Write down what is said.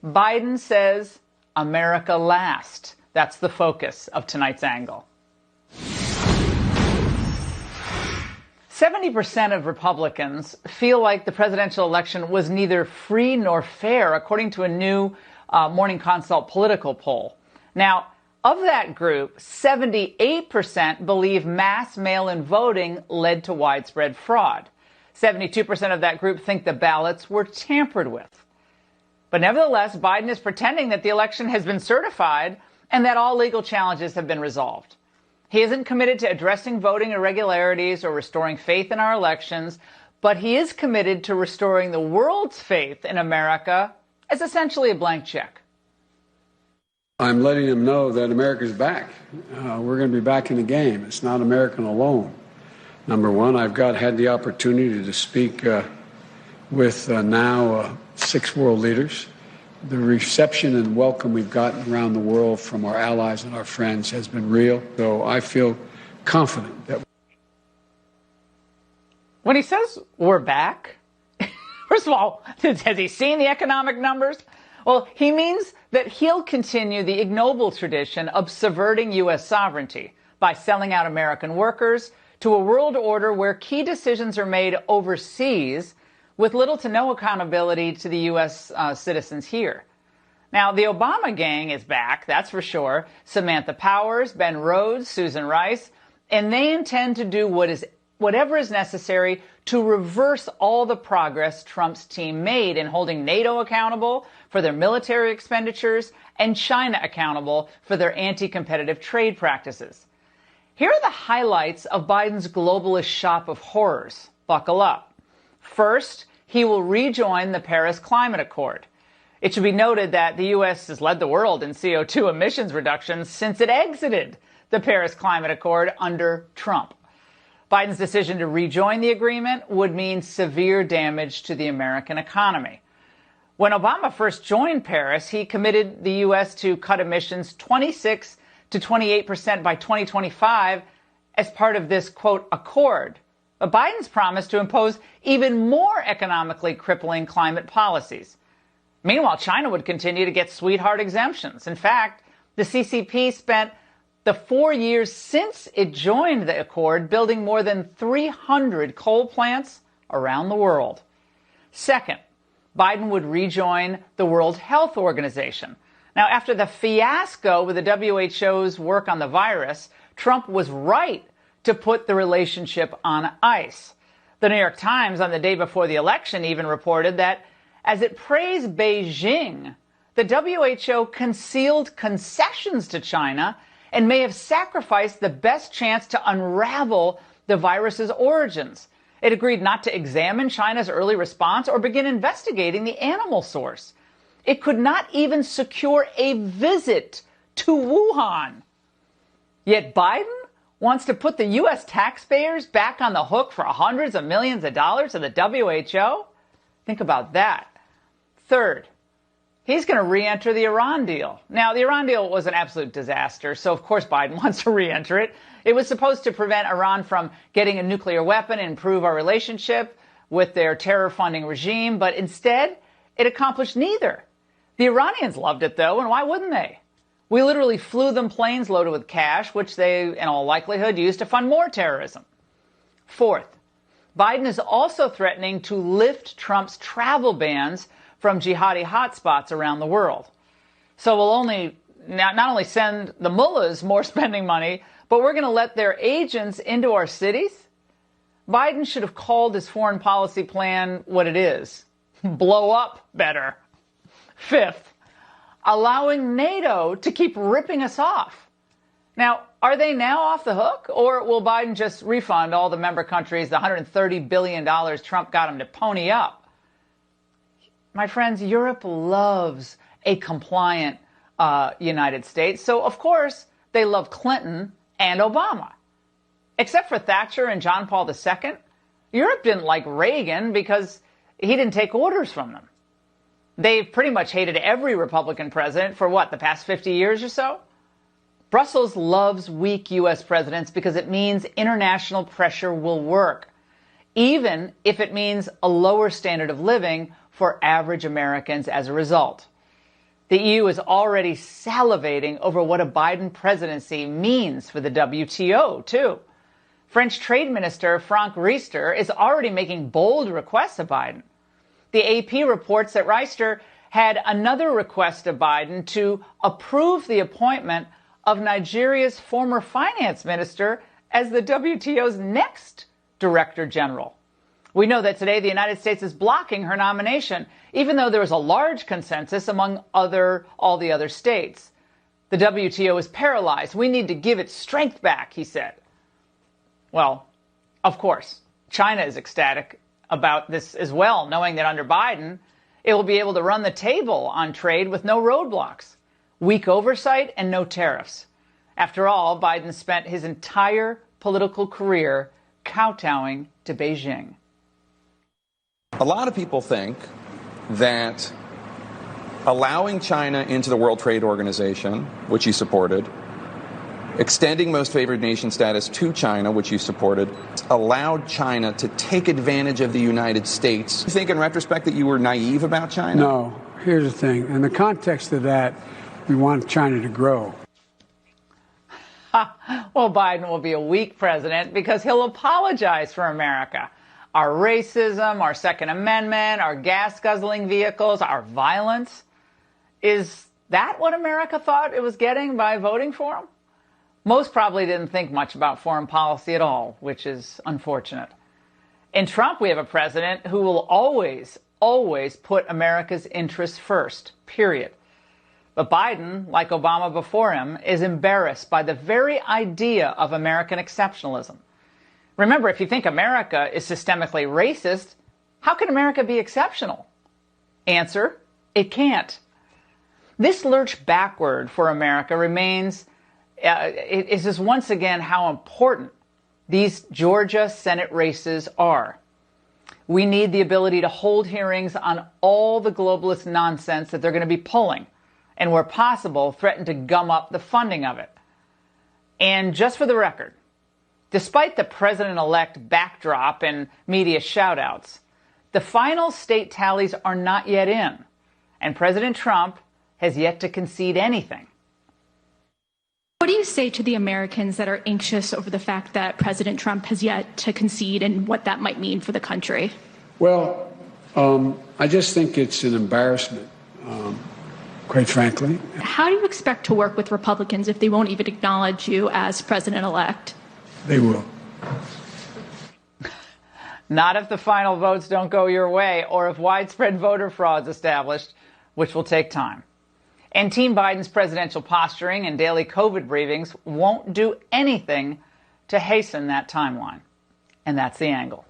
Biden says America last. That's the focus of tonight's angle. 70% of Republicans feel like the presidential election was neither free nor fair, according to a new Morning Consult political poll. Now, of that group, 78% believe mass mail-in voting led to widespread fraud. 72% of that group think the ballots were tampered with. But nevertheless, Biden is pretending that the election has been certified and that all legal challenges have been resolved. He isn't committed to addressing voting irregularities or restoring faith in our elections, but he is committed to restoring the world's faith in America as essentially a blank check. I'm letting him know that America's back. We're going to be back in the game. It's not American alone. Number one, I've had the opportunity to speak with now 6 world leaders. The reception and welcome we've gotten around the world from our allies and our friends has been real. So I feel confident that. When he says we're back, first of all, has he seen the economic numbers? Well, he means that he'll continue the ignoble tradition of subverting U.S. sovereignty by selling out American workers to a world order where key decisions are made overseas with little to no accountability to the U.S. Citizens here. Now, the Obama gang is back, that's for sure. Samantha Powers, Ben Rhodes, Susan Rice, and they intend to do whatever is necessary to reverse all the progress Trump's team made in holding NATO accountable for their military expenditures and China accountable for their anti-competitive trade practices. Here are the highlights of Biden's globalist shop of horrors. Buckle up. First, he will rejoin the Paris Climate Accord. It should be noted that the U.S. has led the world in CO2 emissions reductions since it exited the Paris Climate Accord under Trump. Biden's decision to rejoin the agreement would mean severe damage to the American economy. When Obama first joined Paris, he committed the U.S. to cut emissions 26 to 28% by 2025 as part of this, quote, accord. But Biden's promised to impose even more economically crippling climate policies. Meanwhile, China would continue to get sweetheart exemptions. In fact, the CCP spent the 4 years since it joined the accord building more than 300 coal plants around the world. Second, Biden would rejoin the World Health Organization. Now, after the fiasco with the WHO's work on the virus, Trump was right to put the relationship on ice. The New York Times on the day before the election even reported that as it praised Beijing, the WHO concealed concessions to China and may have sacrificed the best chance to unravel the virus's origins. It agreed not to examine China's early response or begin investigating the animal source. It could not even secure a visit to Wuhan. Yet Biden wants to put the U.S. taxpayers back on the hook for hundreds of millions of dollars to the WHO? Think about that. Third, he's going to re-enter the Iran deal. Now, the Iran deal was an absolute disaster, so of course Biden wants to re-enter it. It was supposed to prevent Iran from getting a nuclear weapon and improve our relationship with their terror-funding regime, but instead, it accomplished neither. The Iranians loved it, though, and why wouldn't they? We literally flew them planes loaded with cash, which they, in all likelihood, used to fund more terrorism. Fourth, Biden is also threatening to lift Trump's travel bans from jihadi hotspots around the world. So we'll not only send the mullahs more spending money, but we're going to let their agents into our cities? Biden should have called his foreign policy plan what it is. Blow up better. Fifth, allowing NATO to keep ripping us off. Now, are they now off the hook, or will Biden just refund all the member countries the $130 billion Trump got them to pony up? My friends, Europe loves a compliant United States, so of course they love Clinton and Obama. Except for Thatcher and John Paul II, Europe didn't like Reagan because he didn't take orders from them. They've pretty much hated every Republican president for the past 50 years or so? Brussels loves weak U.S. presidents because it means international pressure will work, even if it means a lower standard of living for average Americans as a result. The EU is already salivating over what a Biden presidency means for the WTO, too. French Trade Minister Franck Riester is already making bold requests of Biden. The AP reports that Riester had another request of Biden to approve the appointment of Nigeria's former finance minister as the WTO's next director general. We know that today the United States is blocking her nomination, even though there is a large consensus among all the other states. The WTO is paralyzed. We need to give its strength back, he said. Well, of course, China is ecstatic about this as well, knowing that under Biden, it will be able to run the table on trade with no roadblocks, weak oversight, and no tariffs. After all, Biden spent his entire political career kowtowing to Beijing. A lot of people think that allowing China into the World Trade Organization, which he supported, extending most favored nation status to China, which you supported, allowed China to take advantage of the United States. You think in retrospect that you were naive about China? No. Here's the thing. In the context of that, we want China to grow. Well, Biden will be a weak president because he'll apologize for America. Our racism, our Second Amendment, our gas-guzzling vehicles, our violence. Is that what America thought it was getting by voting for him? Most probably didn't think much about foreign policy at all, which is unfortunate. In Trump, we have a president who will always put America's interests first, period. But Biden, like Obama before him, is embarrassed by the very idea of American exceptionalism. Remember, if you think America is systemically racist, how can America be exceptional? Answer, it can't. This lurch backward for America remains, it is just once again how important these Georgia Senate races are. We need the ability to hold hearings on all the globalist nonsense that they're going to be pulling, and where possible, threaten to gum up the funding of it. And just for the record, despite the president-elect backdrop and media shout-outs, the final state tallies are not yet in, and President Trump has yet to concede anything. What do you say to the Americans that are anxious over the fact that President Trump has yet to concede and what that might mean for the country? Well, I just think it's an embarrassment, quite frankly. How do you expect to work with Republicans if they won't even acknowledge you as president-elect? They will. Not if the final votes don't go your way or if widespread voter fraud is established, which will take time. And Team Biden's presidential posturing and daily COVID briefings won't do anything to hasten that timeline. And that's the angle.